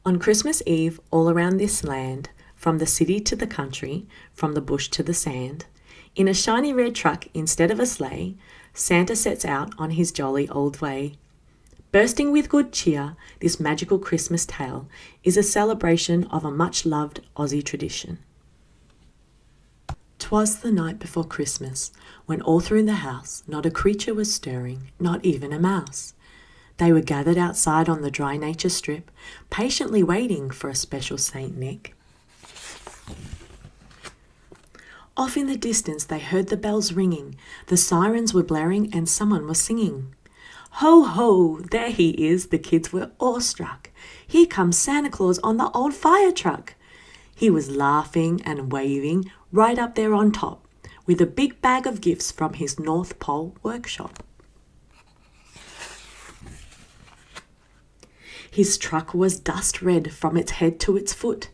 On Christmas Eve, all around this land, from the city to the country, from the bush to the sand, in a shiny red truck instead of a sleigh, Santa sets out on his jolly old way. Bursting with good cheer, this magical Christmas tale is a celebration of a much-loved Aussie tradition. 'Twas the night before Christmas, when all through the house not a creature was stirring, not even a mouse. They were gathered outside on the dry nature strip, patiently waiting for a special Saint Nick. Off in the distance they heard the bells ringing, the sirens were blaring and someone was singing. Ho, ho, there he is, the kids were awestruck. Here comes Santa Claus on the old fire truck. He was laughing and waving right up there on top, with a big bag of gifts from his North Pole workshop. His truck was dust red from its head to its foot.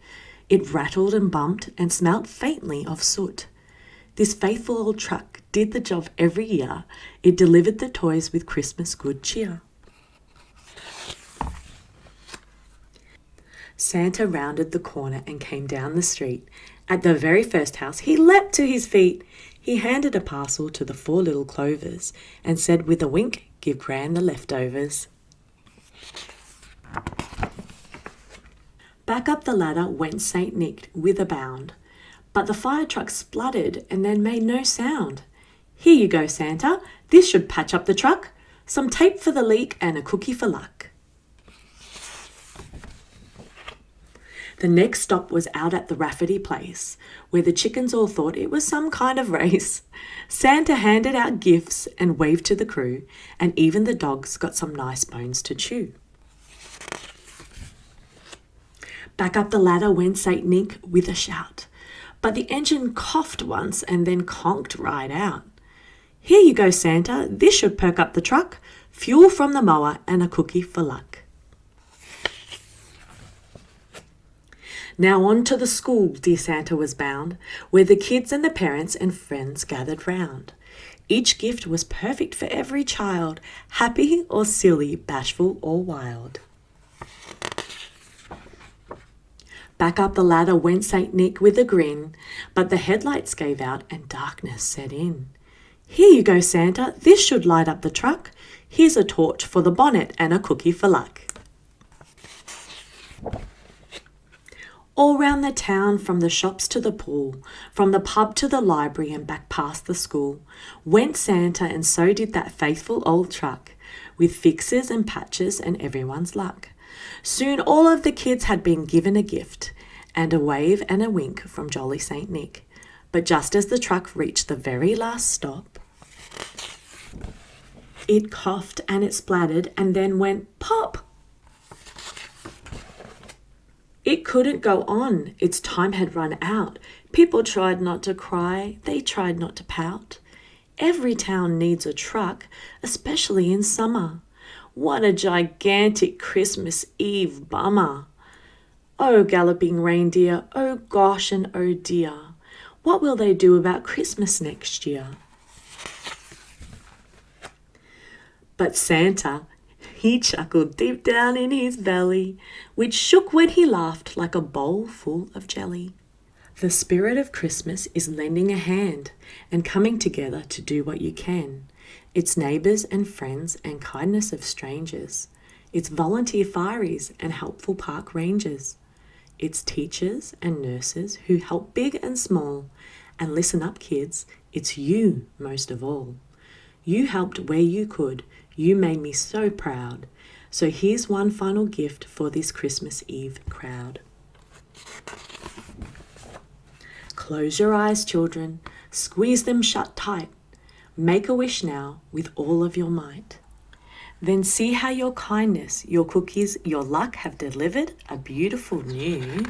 It rattled and bumped and smelt faintly of soot. This faithful old truck did the job every year. It delivered the toys with Christmas good cheer. Santa rounded the corner and came down the street. At the very first house, he leapt to his feet. He handed a parcel to the 4 little Clovers and said with a wink, "Give Gran the leftovers." Back up the ladder went Saint Nick with a bound, but the fire truck spluttered and then made no sound. "Here you go, Santa. This should patch up the truck. Some tape for the leak and a cookie for luck." The next stop was out at the Rafferty place, where the chickens all thought it was some kind of race. Santa handed out gifts and waved to the crew, and even the dogs got some nice bones to chew. Back up the ladder went Saint Nick with a shout, but the engine coughed once and then conked right out. "Here you go, Santa. This should perk up the truck. Fuel from the mower and a cookie for luck." Now on to the school, dear Santa was bound, where the kids and the parents and friends gathered round. Each gift was perfect for every child, happy or silly, bashful or wild. Back up the ladder went Saint Nick with a grin, but the headlights gave out and darkness set in. "Here you go, Santa. This should light up the truck. Here's a torch for the bonnet and a cookie for luck." All round the town, from the shops to the pool, from the pub to the library and back past the school, went Santa, and so did that faithful old truck, with fixes and patches and everyone's luck. Soon all of the kids had been given a gift, and a wave and a wink from jolly Saint Nick. But just as the truck reached the very last stop, it coughed and it splattered and then went pop. It couldn't go on. Its time had run out. People tried not to cry. They tried not to pout. Every town needs a truck, especially in summer. What a gigantic Christmas Eve bummer. Oh, galloping reindeer, oh gosh and oh dear. What will they do about Christmas next year? But Santa, he chuckled deep down in his belly, which shook when he laughed like a bowl full of jelly. The spirit of Christmas is lending a hand and coming together to do what you can. It's neighbours and friends and kindness of strangers. It's volunteer fireys and helpful park rangers. It's teachers and nurses who help big and small. And listen up, kids, it's you most of all. You helped where you could. You made me so proud. So here's one final gift for this Christmas Eve crowd. Close your eyes, children. Squeeze them shut tight. Make a wish now with all of your might. Then see how your kindness, your cookies, your luck have delivered a beautiful new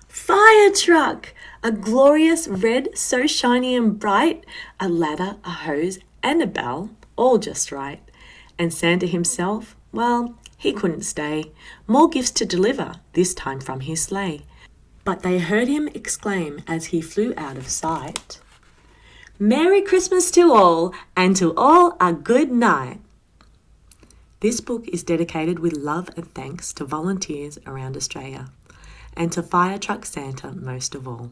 fire truck, a glorious red, so shiny and bright, a ladder, a hose, and a bell, all just right. And Santa himself, well, he couldn't stay. More gifts to deliver, this time from his sleigh. But they heard him exclaim as he flew out of sight, "Merry Christmas to all, and to all a good night." This book is dedicated with love and thanks to volunteers around Australia, and to Fire Truck Santa most of all.